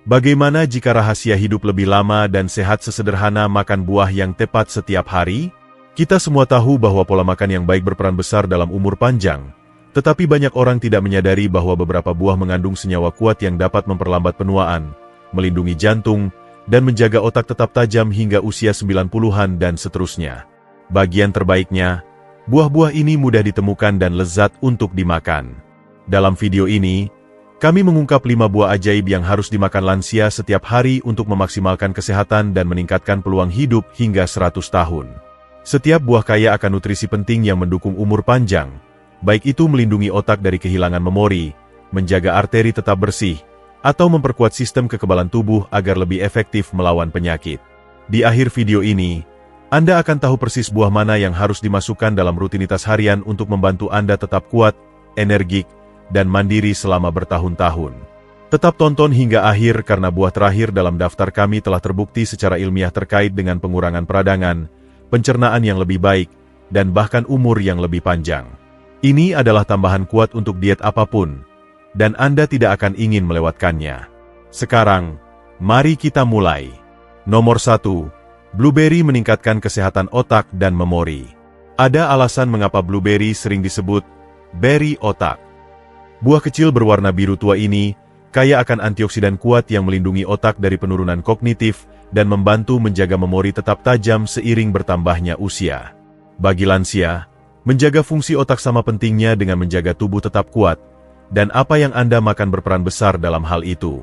Bagaimana jika rahasia hidup lebih lama dan sehat sesederhana makan buah yang tepat setiap hari? Kita semua tahu bahwa pola makan yang baik berperan besar dalam umur panjang, tetapi banyak orang tidak menyadari bahwa beberapa buah mengandung senyawa kuat yang dapat memperlambat penuaan, melindungi jantung, dan menjaga otak tetap tajam hingga usia 90-an dan seterusnya. Bagian terbaiknya, buah-buah ini mudah ditemukan dan lezat untuk dimakan. Dalam video ini, kami mengungkap 5 buah ajaib yang harus dimakan lansia setiap hari untuk memaksimalkan kesehatan dan meningkatkan peluang hidup hingga 100 tahun. Setiap buah kaya akan nutrisi penting yang mendukung umur panjang, baik itu melindungi otak dari kehilangan memori, menjaga arteri tetap bersih, atau memperkuat sistem kekebalan tubuh agar lebih efektif melawan penyakit. Di akhir video ini, Anda akan tahu persis buah mana yang harus dimasukkan dalam rutinitas harian untuk membantu Anda tetap kuat, energik, dan mandiri selama bertahun-tahun. Tetap tonton hingga akhir karena buah terakhir dalam daftar kami telah terbukti secara ilmiah terkait dengan pengurangan peradangan, pencernaan yang lebih baik, dan bahkan umur yang lebih panjang. Ini adalah tambahan kuat untuk diet apapun, dan Anda tidak akan ingin melewatkannya. Sekarang, mari kita mulai. Nomor 1. Blueberry meningkatkan kesehatan otak dan memori. Ada alasan mengapa blueberry sering disebut beri otak. Buah kecil berwarna biru tua ini kaya akan antioksidan kuat yang melindungi otak dari penurunan kognitif dan membantu menjaga memori tetap tajam seiring bertambahnya usia. Bagi lansia, menjaga fungsi otak sama pentingnya dengan menjaga tubuh tetap kuat, dan apa yang Anda makan berperan besar dalam hal itu.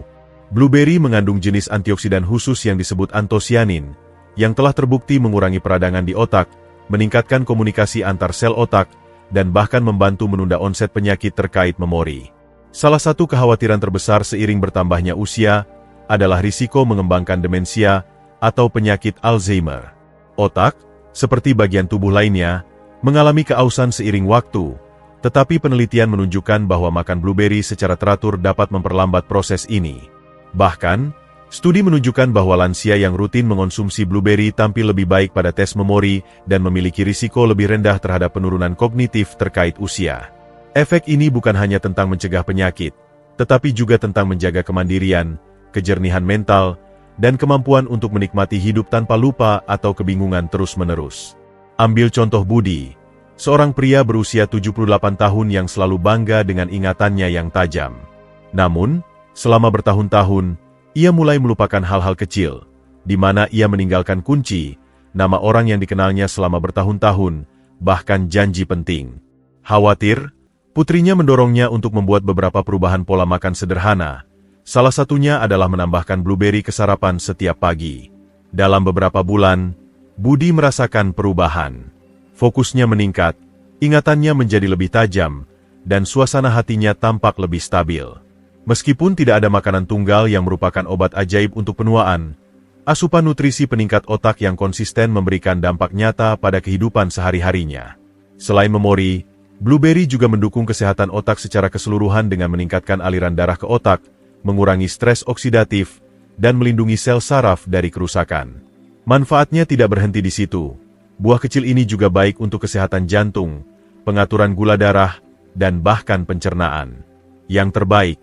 Blueberry mengandung jenis antioksidan khusus yang disebut antosianin, yang telah terbukti mengurangi peradangan di otak, meningkatkan komunikasi antar sel otak, dan bahkan membantu menunda onset penyakit terkait memori. Salah satu kekhawatiran terbesar seiring bertambahnya usia adalah risiko mengembangkan demensia atau penyakit Alzheimer. Otak, seperti bagian tubuh lainnya, mengalami keausan seiring waktu, tetapi penelitian menunjukkan bahwa makan blueberry secara teratur dapat memperlambat proses ini. Bahkan, studi menunjukkan bahwa lansia yang rutin mengonsumsi blueberry tampil lebih baik pada tes memori dan memiliki risiko lebih rendah terhadap penurunan kognitif terkait usia. Efek ini bukan hanya tentang mencegah penyakit, tetapi juga tentang menjaga kemandirian, kejernihan mental, dan kemampuan untuk menikmati hidup tanpa lupa atau kebingungan terus-menerus. Ambil contoh Budi, seorang pria berusia 78 tahun yang selalu bangga dengan ingatannya yang tajam. Namun, selama bertahun-tahun, ia mulai melupakan hal-hal kecil, di mana ia meninggalkan kunci, nama orang yang dikenalnya selama bertahun-tahun, bahkan janji penting. Khawatir, putrinya mendorongnya untuk membuat beberapa perubahan pola makan sederhana. Salah satunya adalah menambahkan blueberry ke sarapan setiap pagi. Dalam beberapa bulan, Budi merasakan perubahan. Fokusnya meningkat, ingatannya menjadi lebih tajam, dan suasana hatinya tampak lebih stabil. Meskipun tidak ada makanan tunggal yang merupakan obat ajaib untuk penuaan, asupan nutrisi peningkat otak yang konsisten memberikan dampak nyata pada kehidupan sehari-harinya. Selain memori, blueberry juga mendukung kesehatan otak secara keseluruhan dengan meningkatkan aliran darah ke otak, mengurangi stres oksidatif, dan melindungi sel saraf dari kerusakan. Manfaatnya tidak berhenti di situ. Buah kecil ini juga baik untuk kesehatan jantung, pengaturan gula darah, dan bahkan pencernaan. Yang terbaik,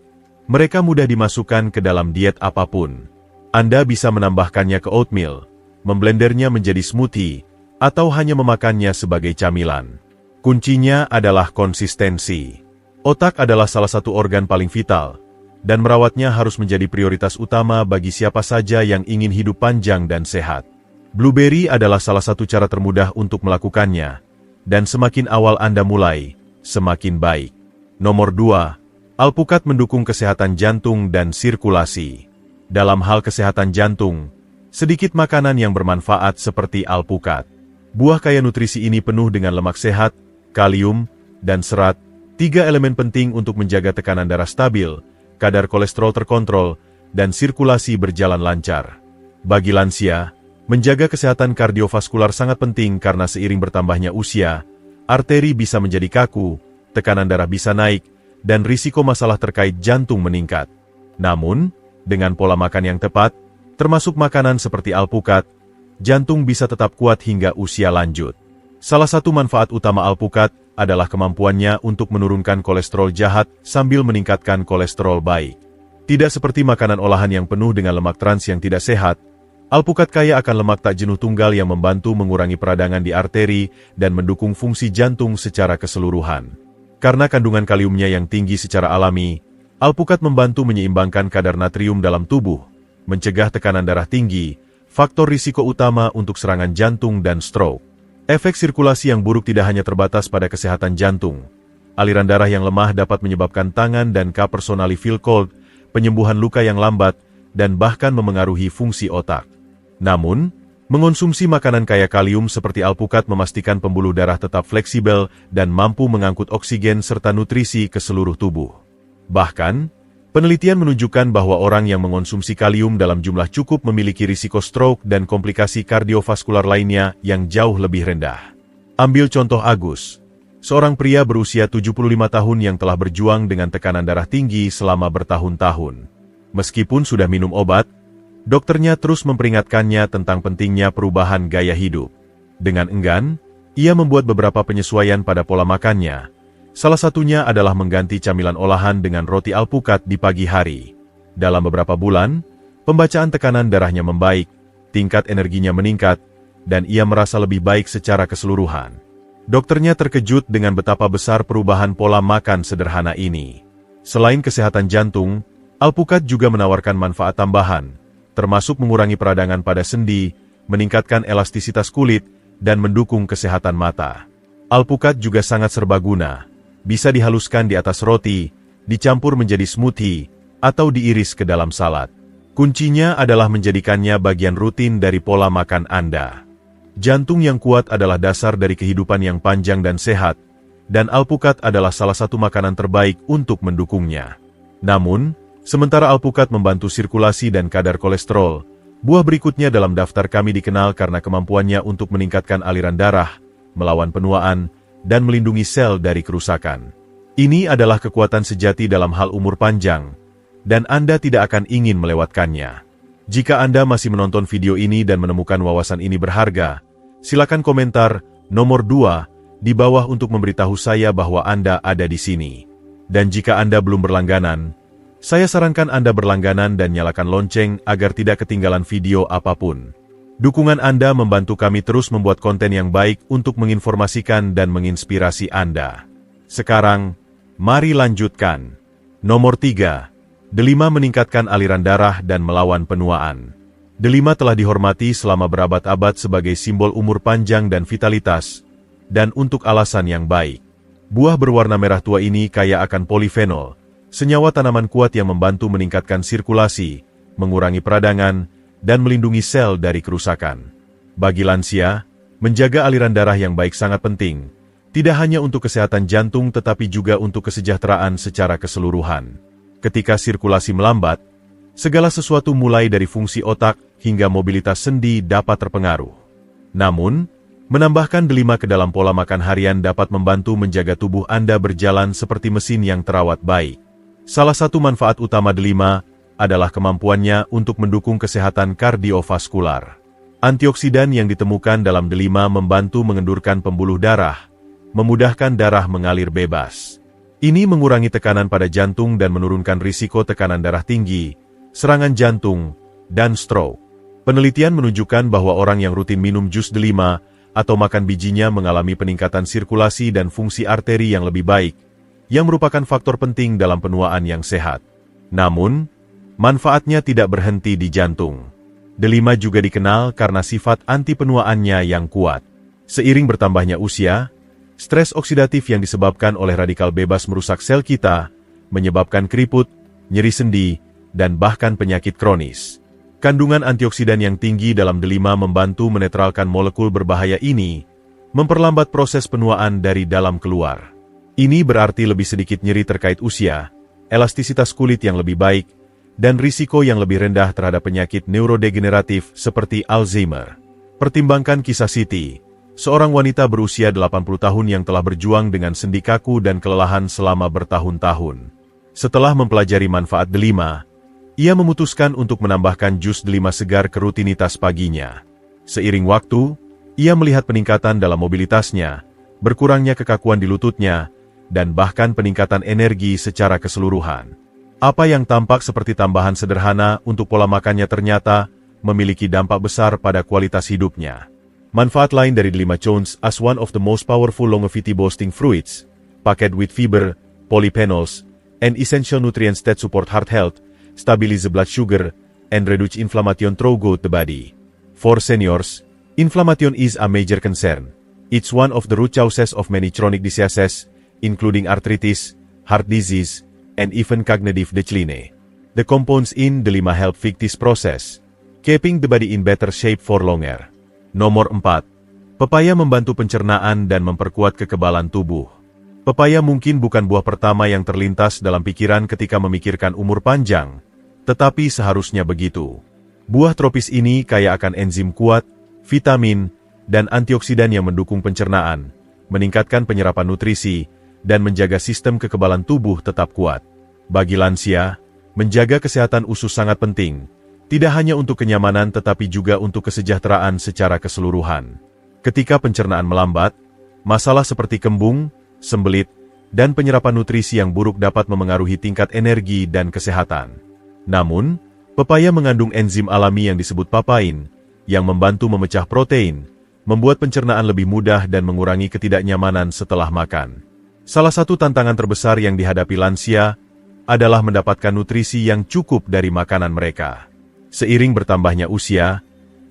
mereka mudah dimasukkan ke dalam diet apapun. Anda bisa menambahkannya ke oatmeal, memblendernya menjadi smoothie, atau hanya memakannya sebagai camilan. Kuncinya adalah konsistensi. Otak adalah salah satu organ paling vital, dan merawatnya harus menjadi prioritas utama bagi siapa saja yang ingin hidup panjang dan sehat. Blueberry adalah salah satu cara termudah untuk melakukannya, dan semakin awal Anda mulai, semakin baik. Nomor 2. Alpukat mendukung kesehatan jantung dan sirkulasi. Dalam hal kesehatan jantung, sedikit makanan yang bermanfaat seperti alpukat. Buah kaya nutrisi ini penuh dengan lemak sehat, kalium, dan serat, 3 elemen penting untuk menjaga tekanan darah stabil, kadar kolesterol terkontrol, dan sirkulasi berjalan lancar. Bagi lansia, menjaga kesehatan kardiovaskular sangat penting karena seiring bertambahnya usia, arteri bisa menjadi kaku, tekanan darah bisa naik, dan risiko masalah terkait jantung meningkat. Namun, dengan pola makan yang tepat, termasuk makanan seperti alpukat, jantung bisa tetap kuat hingga usia lanjut. Salah satu manfaat utama alpukat adalah kemampuannya untuk menurunkan kolesterol jahat sambil meningkatkan kolesterol baik. Tidak seperti makanan olahan yang penuh dengan lemak trans yang tidak sehat, alpukat kaya akan lemak tak jenuh tunggal yang membantu mengurangi peradangan di arteri dan mendukung fungsi jantung secara keseluruhan. Karena kandungan kaliumnya yang tinggi secara alami, alpukat membantu menyeimbangkan kadar natrium dalam tubuh, mencegah tekanan darah tinggi, faktor risiko utama untuk serangan jantung dan stroke. Efek sirkulasi yang buruk tidak hanya terbatas pada kesehatan jantung. Aliran darah yang lemah dapat menyebabkan tangan dan kaki personally feel cold, penyembuhan luka yang lambat, dan bahkan memengaruhi fungsi otak. Namun, mengonsumsi makanan kaya kalium seperti alpukat memastikan pembuluh darah tetap fleksibel dan mampu mengangkut oksigen serta nutrisi ke seluruh tubuh. Bahkan, penelitian menunjukkan bahwa orang yang mengonsumsi kalium dalam jumlah cukup memiliki risiko stroke dan komplikasi kardiovaskular lainnya yang jauh lebih rendah. Ambil contoh Agus, seorang pria berusia 75 tahun yang telah berjuang dengan tekanan darah tinggi selama bertahun-tahun. Meskipun sudah minum obat, dokternya terus memperingatkannya tentang pentingnya perubahan gaya hidup. Dengan enggan, ia membuat beberapa penyesuaian pada pola makannya. Salah satunya adalah mengganti camilan olahan dengan roti alpukat di pagi hari. Dalam beberapa bulan, pembacaan tekanan darahnya membaik, tingkat energinya meningkat, dan ia merasa lebih baik secara keseluruhan. Dokternya terkejut dengan betapa besar perubahan pola makan sederhana ini. Selain kesehatan jantung, alpukat juga menawarkan manfaat tambahan, termasuk mengurangi peradangan pada sendi, meningkatkan elastisitas kulit, dan mendukung kesehatan mata. Alpukat juga sangat serbaguna, bisa dihaluskan di atas roti, dicampur menjadi smoothie, atau diiris ke dalam salad. Kuncinya adalah menjadikannya bagian rutin dari pola makan Anda. Jantung yang kuat adalah dasar dari kehidupan yang panjang dan sehat, dan alpukat adalah salah satu makanan terbaik untuk mendukungnya. Namun, sementara alpukat membantu sirkulasi dan kadar kolesterol, buah berikutnya dalam daftar kami dikenal karena kemampuannya untuk meningkatkan aliran darah, melawan penuaan, dan melindungi sel dari kerusakan. Ini adalah kekuatan sejati dalam hal umur panjang, dan Anda tidak akan ingin melewatkannya. Jika Anda masih menonton video ini dan menemukan wawasan ini berharga, silakan komentar nomor 2 di bawah untuk memberitahu saya bahwa Anda ada di sini. Dan jika Anda belum berlangganan, saya sarankan Anda berlangganan dan nyalakan lonceng agar tidak ketinggalan video apapun. Dukungan Anda membantu kami terus membuat konten yang baik untuk menginformasikan dan menginspirasi Anda. Sekarang, mari lanjutkan. Nomor 3. Delima meningkatkan aliran darah dan melawan penuaan. Delima telah dihormati selama berabad-abad sebagai simbol umur panjang dan vitalitas, dan untuk alasan yang baik. Buah berwarna merah tua ini kaya akan polifenol, senyawa tanaman kuat yang membantu meningkatkan sirkulasi, mengurangi peradangan, dan melindungi sel dari kerusakan. Bagi lansia, menjaga aliran darah yang baik sangat penting, tidak hanya untuk kesehatan jantung tetapi juga untuk kesejahteraan secara keseluruhan. Ketika sirkulasi melambat, segala sesuatu mulai dari fungsi otak hingga mobilitas sendi dapat terpengaruh. Namun, menambahkan delima ke dalam pola makan harian dapat membantu menjaga tubuh Anda berjalan seperti mesin yang terawat baik. Salah satu manfaat utama delima adalah kemampuannya untuk mendukung kesehatan kardiovaskular. Antioksidan yang ditemukan dalam delima membantu mengendurkan pembuluh darah, memudahkan darah mengalir bebas. Ini mengurangi tekanan pada jantung dan menurunkan risiko tekanan darah tinggi, serangan jantung, dan stroke. Penelitian menunjukkan bahwa orang yang rutin minum jus delima atau makan bijinya mengalami peningkatan sirkulasi dan fungsi arteri yang lebih baik, yang merupakan faktor penting dalam penuaan yang sehat. Namun, manfaatnya tidak berhenti di jantung. Delima juga dikenal karena sifat anti penuaannya yang kuat. Seiring bertambahnya usia, stres oksidatif yang disebabkan oleh radikal bebas merusak sel kita, menyebabkan keriput, nyeri sendi, dan bahkan penyakit kronis. Kandungan antioksidan yang tinggi dalam delima membantu menetralkan molekul berbahaya ini, memperlambat proses penuaan dari dalam keluar. Ini berarti lebih sedikit nyeri terkait usia, elastisitas kulit yang lebih baik, dan risiko yang lebih rendah terhadap penyakit neurodegeneratif seperti Alzheimer. Pertimbangkan kisah Siti, seorang wanita berusia 80 tahun yang telah berjuang dengan sendi kaku dan kelelahan selama bertahun-tahun. Setelah mempelajari manfaat delima, ia memutuskan untuk menambahkan jus delima segar ke rutinitas paginya. Seiring waktu, ia melihat peningkatan dalam mobilitasnya, berkurangnya kekakuan di lututnya, dan bahkan peningkatan energi secara keseluruhan. Apa yang tampak seperti tambahan sederhana untuk pola makannya ternyata memiliki dampak besar pada kualitas hidupnya. Manfaat lain dari Delima Jones as one of the most powerful longevity-boosting fruits, packed with fiber, polyphenols, and essential nutrients that support heart health, stabilize blood sugar, and reduce inflammation throughout the body. For seniors, inflammation is a major concern. It's one of the root causes of many chronic diseases, including arthritis, heart disease, and even cognitive decline. The compounds in Delima help fix this process, keeping the body in better shape for longer. Nomor 4. Pepaya membantu pencernaan dan memperkuat kekebalan tubuh. Pepaya mungkin bukan buah pertama yang terlintas dalam pikiran ketika memikirkan umur panjang, tetapi seharusnya begitu. Buah tropis ini kaya akan enzim kuat, vitamin, dan antioksidan yang mendukung pencernaan, meningkatkan penyerapan nutrisi, dan menjaga sistem kekebalan tubuh tetap kuat. Bagi lansia, menjaga kesehatan usus sangat penting, tidak hanya untuk kenyamanan tetapi juga untuk kesejahteraan secara keseluruhan. Ketika pencernaan melambat, masalah seperti kembung, sembelit, dan penyerapan nutrisi yang buruk dapat memengaruhi tingkat energi dan kesehatan. Namun, pepaya mengandung enzim alami yang disebut papain, yang membantu memecah protein, membuat pencernaan lebih mudah dan mengurangi ketidaknyamanan setelah makan. Salah satu tantangan terbesar yang dihadapi lansia adalah mendapatkan nutrisi yang cukup dari makanan mereka. Seiring bertambahnya usia,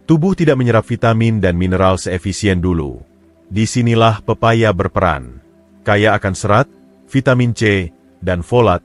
tubuh tidak menyerap vitamin dan mineral seefisien dulu. Disinilah pepaya berperan. Kaya akan serat, vitamin C, dan folat,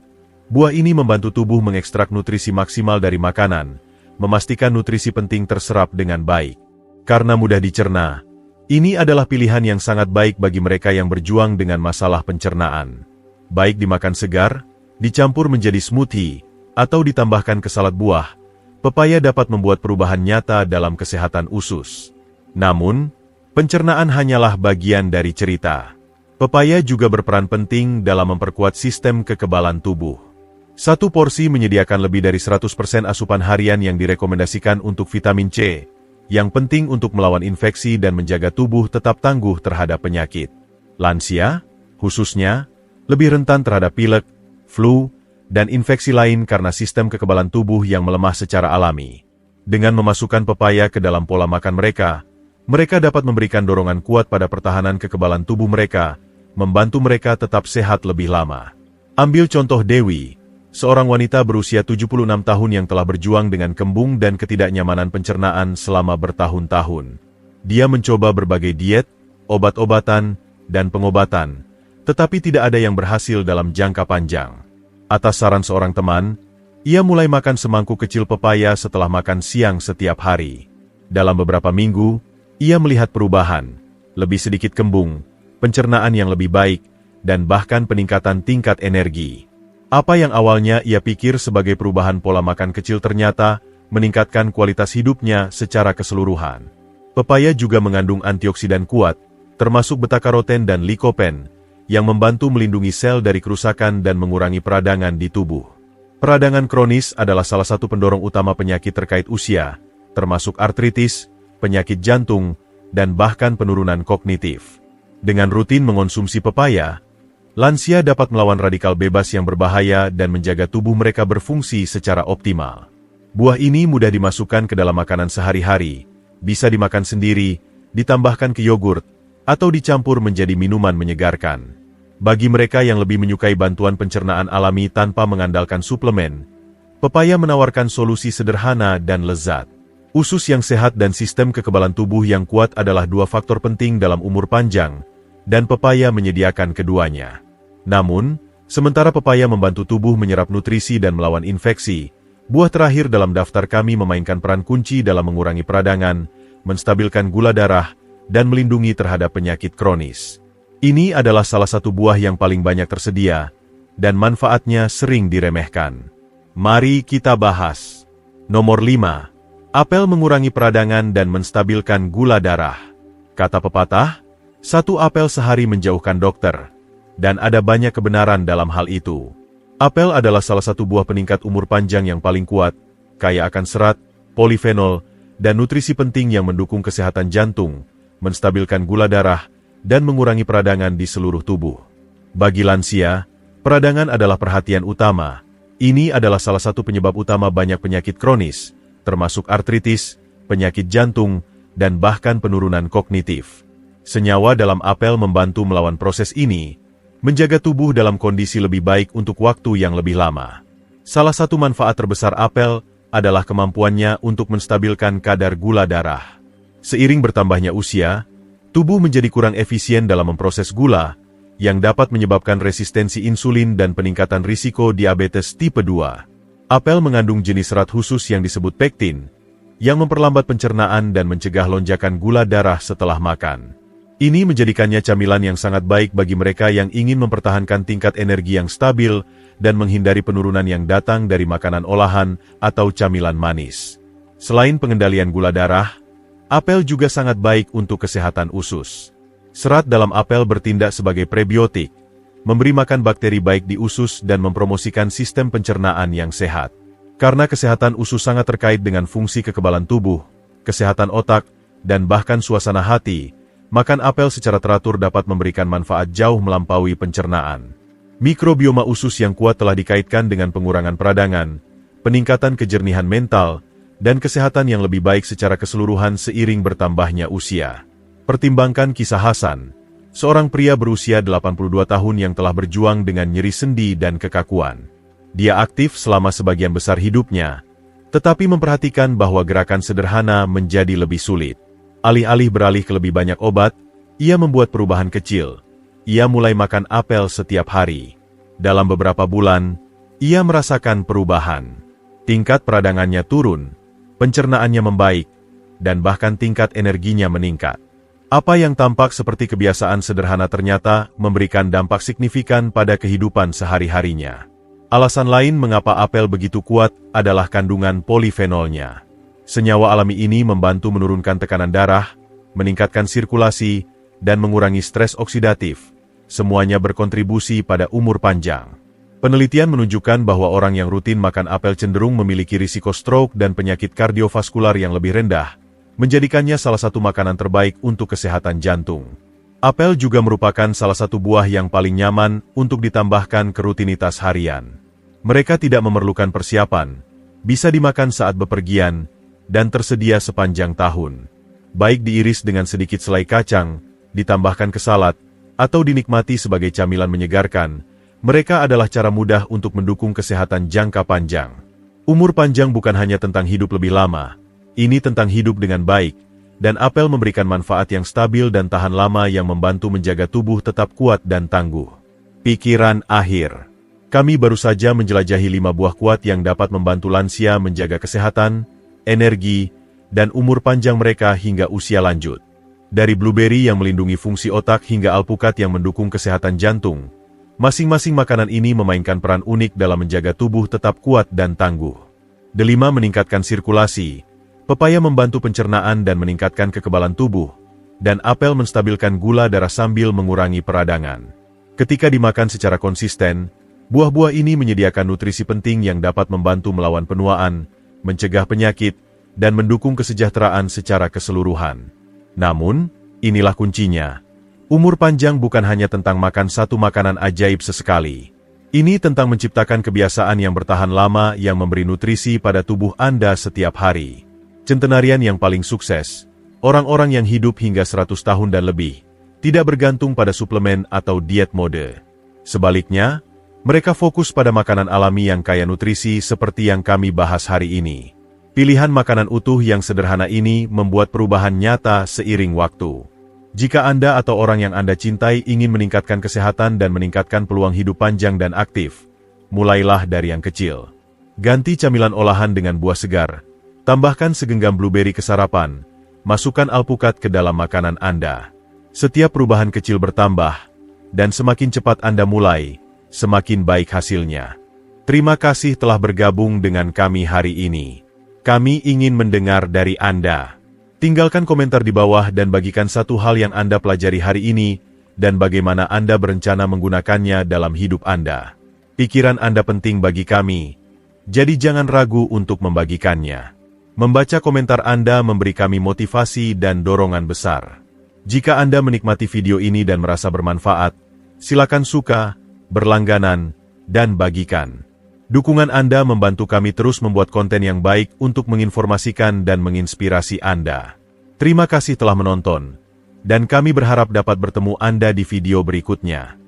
buah ini membantu tubuh mengekstrak nutrisi maksimal dari makanan, memastikan nutrisi penting terserap dengan baik. Karena mudah dicerna, ini adalah pilihan yang sangat baik bagi mereka yang berjuang dengan masalah pencernaan. Baik dimakan segar, dicampur menjadi smoothie, atau ditambahkan ke salad buah, pepaya dapat membuat perubahan nyata dalam kesehatan usus. Namun, pencernaan hanyalah bagian dari cerita. Pepaya juga berperan penting dalam memperkuat sistem kekebalan tubuh. Satu porsi menyediakan lebih dari 100% asupan harian yang direkomendasikan untuk vitamin C, yang penting untuk melawan infeksi dan menjaga tubuh tetap tangguh terhadap penyakit. Lansia, khususnya, lebih rentan terhadap pilek, flu, dan infeksi lain karena sistem kekebalan tubuh yang melemah secara alami. Dengan memasukkan pepaya ke dalam pola makan mereka dapat memberikan dorongan kuat pada pertahanan kekebalan tubuh mereka, membantu mereka tetap sehat lebih lama. Ambil contoh Dewi, seorang wanita berusia 76 tahun yang telah berjuang dengan kembung dan ketidaknyamanan pencernaan selama bertahun-tahun. Dia mencoba berbagai diet, obat-obatan, dan pengobatan, tetapi tidak ada yang berhasil dalam jangka panjang. Atas saran seorang teman, ia mulai makan semangkuk kecil pepaya setelah makan siang setiap hari. Dalam beberapa minggu, ia melihat perubahan, lebih sedikit kembung, pencernaan yang lebih baik, dan bahkan peningkatan tingkat energi. Apa yang awalnya ia pikir sebagai perubahan pola makan kecil ternyata meningkatkan kualitas hidupnya secara keseluruhan. Pepaya juga mengandung antioksidan kuat, termasuk beta-karoten dan likopen, yang membantu melindungi sel dari kerusakan dan mengurangi peradangan di tubuh. Peradangan kronis adalah salah satu pendorong utama penyakit terkait usia, termasuk artritis, penyakit jantung, dan bahkan penurunan kognitif. Dengan rutin mengonsumsi pepaya, lansia dapat melawan radikal bebas yang berbahaya dan menjaga tubuh mereka berfungsi secara optimal. Buah ini mudah dimasukkan ke dalam makanan sehari-hari, bisa dimakan sendiri, ditambahkan ke yogurt, atau dicampur menjadi minuman menyegarkan. Bagi mereka yang lebih menyukai bantuan pencernaan alami tanpa mengandalkan suplemen, pepaya menawarkan solusi sederhana dan lezat. Usus yang sehat dan sistem kekebalan tubuh yang kuat adalah dua faktor penting dalam umur panjang, dan pepaya menyediakan keduanya. Namun, sementara pepaya membantu tubuh menyerap nutrisi dan melawan infeksi, buah terakhir dalam daftar kami memainkan peran kunci dalam mengurangi peradangan, menstabilkan gula darah, dan melindungi terhadap penyakit kronis. Ini adalah salah satu buah yang paling banyak tersedia, dan manfaatnya sering diremehkan. Mari kita bahas. Nomor 5. Apel mengurangi peradangan dan menstabilkan gula darah. Kata pepatah, satu apel sehari menjauhkan dokter, dan ada banyak kebenaran dalam hal itu. Apel adalah salah satu buah peningkat umur panjang yang paling kuat, kaya akan serat, polifenol, dan nutrisi penting yang mendukung kesehatan jantung, menstabilkan gula darah, dan mengurangi peradangan di seluruh tubuh. Bagi lansia, peradangan adalah perhatian utama, Ini adalah salah satu penyebab utama banyak penyakit kronis, termasuk artritis, penyakit jantung, dan bahkan penurunan kognitif. Senyawa dalam apel membantu melawan proses ini, menjaga tubuh dalam kondisi lebih baik untuk waktu yang lebih lama. Salah satu manfaat terbesar apel adalah kemampuannya untuk menstabilkan kadar gula darah. Seiring bertambahnya usia, tubuh menjadi kurang efisien dalam memproses gula, yang dapat menyebabkan resistensi insulin dan peningkatan risiko diabetes tipe 2. Apel mengandung jenis serat khusus yang disebut pektin, yang memperlambat pencernaan dan mencegah lonjakan gula darah setelah makan. Ini menjadikannya camilan yang sangat baik bagi mereka yang ingin mempertahankan tingkat energi yang stabil dan menghindari penurunan yang datang dari makanan olahan atau camilan manis. Selain pengendalian gula darah, apel juga sangat baik untuk kesehatan usus. Serat dalam apel bertindak sebagai prebiotik, memberi makan bakteri baik di usus dan mempromosikan sistem pencernaan yang sehat. Karena kesehatan usus sangat terkait dengan fungsi kekebalan tubuh, kesehatan otak, dan bahkan suasana hati, makan apel secara teratur dapat memberikan manfaat jauh melampaui pencernaan. Mikrobioma usus yang kuat telah dikaitkan dengan pengurangan peradangan, peningkatan kejernihan mental, dan kesehatan yang lebih baik secara keseluruhan seiring bertambahnya usia. Pertimbangkan kisah Hasan, seorang pria berusia 82 tahun yang telah berjuang dengan nyeri sendi dan kekakuan. Dia aktif selama sebagian besar hidupnya, tetapi memperhatikan bahwa gerakan sederhana menjadi lebih sulit. Alih-alih beralih ke lebih banyak obat, ia membuat perubahan kecil. Ia mulai makan apel setiap hari. Dalam beberapa bulan, ia merasakan perubahan. Tingkat peradangannya turun, pencernaannya membaik, dan bahkan tingkat energinya meningkat. Apa yang tampak seperti kebiasaan sederhana ternyata memberikan dampak signifikan pada kehidupan sehari-harinya. Alasan lain mengapa apel begitu kuat adalah kandungan polifenolnya. Senyawa alami ini membantu menurunkan tekanan darah, meningkatkan sirkulasi, dan mengurangi stres oksidatif. Semuanya berkontribusi pada umur panjang. Penelitian menunjukkan bahwa orang yang rutin makan apel cenderung memiliki risiko stroke dan penyakit kardiovaskular yang lebih rendah, menjadikannya salah satu makanan terbaik untuk kesehatan jantung. Apel juga merupakan salah satu buah yang paling nyaman untuk ditambahkan ke rutinitas harian. Mereka tidak memerlukan persiapan, bisa dimakan saat bepergian, dan tersedia sepanjang tahun. Baik diiris dengan sedikit selai kacang, ditambahkan ke salad, atau dinikmati sebagai camilan menyegarkan, mereka adalah cara mudah untuk mendukung kesehatan jangka panjang. Umur panjang bukan hanya tentang hidup lebih lama, ini tentang hidup dengan baik, dan apel memberikan manfaat yang stabil dan tahan lama yang membantu menjaga tubuh tetap kuat dan tangguh. Pikiran akhir. Kami baru saja menjelajahi 5 buah kuat yang dapat membantu lansia menjaga kesehatan, energi, dan umur panjang mereka hingga usia lanjut. Dari blueberry yang melindungi fungsi otak hingga alpukat yang mendukung kesehatan jantung, masing-masing makanan ini memainkan peran unik dalam menjaga tubuh tetap kuat dan tangguh. Delima meningkatkan sirkulasi, pepaya membantu pencernaan dan meningkatkan kekebalan tubuh, dan apel menstabilkan gula darah sambil mengurangi peradangan. Ketika dimakan secara konsisten, buah-buah ini menyediakan nutrisi penting yang dapat membantu melawan penuaan, mencegah penyakit, dan mendukung kesejahteraan secara keseluruhan. Namun, inilah kuncinya. Umur panjang bukan hanya tentang makan satu makanan ajaib sesekali. Ini tentang menciptakan kebiasaan yang bertahan lama yang memberi nutrisi pada tubuh Anda setiap hari. Centenarian yang paling sukses, orang-orang yang hidup hingga 100 tahun dan lebih, tidak bergantung pada suplemen atau diet mode. Sebaliknya, mereka fokus pada makanan alami yang kaya nutrisi seperti yang kami bahas hari ini. Pilihan makanan utuh yang sederhana ini membuat perubahan nyata seiring waktu. Jika Anda atau orang yang Anda cintai ingin meningkatkan kesehatan dan meningkatkan peluang hidup panjang dan aktif, mulailah dari yang kecil. Ganti camilan olahan dengan buah segar, tambahkan segenggam blueberry ke sarapan, masukkan alpukat ke dalam makanan Anda. Setiap perubahan kecil bertambah, dan semakin cepat Anda mulai, semakin baik hasilnya. Terima kasih telah bergabung dengan kami hari ini. Kami ingin mendengar dari Anda. Tinggalkan komentar di bawah dan bagikan satu hal yang Anda pelajari hari ini, dan bagaimana Anda berencana menggunakannya dalam hidup Anda. Pikiran Anda penting bagi kami, jadi jangan ragu untuk membagikannya. Membaca komentar Anda memberi kami motivasi dan dorongan besar. Jika Anda menikmati video ini dan merasa bermanfaat, silakan suka, berlangganan, dan bagikan. Dukungan Anda membantu kami terus membuat konten yang baik untuk menginformasikan dan menginspirasi Anda. Terima kasih telah menonton, dan kami berharap dapat bertemu Anda di video berikutnya.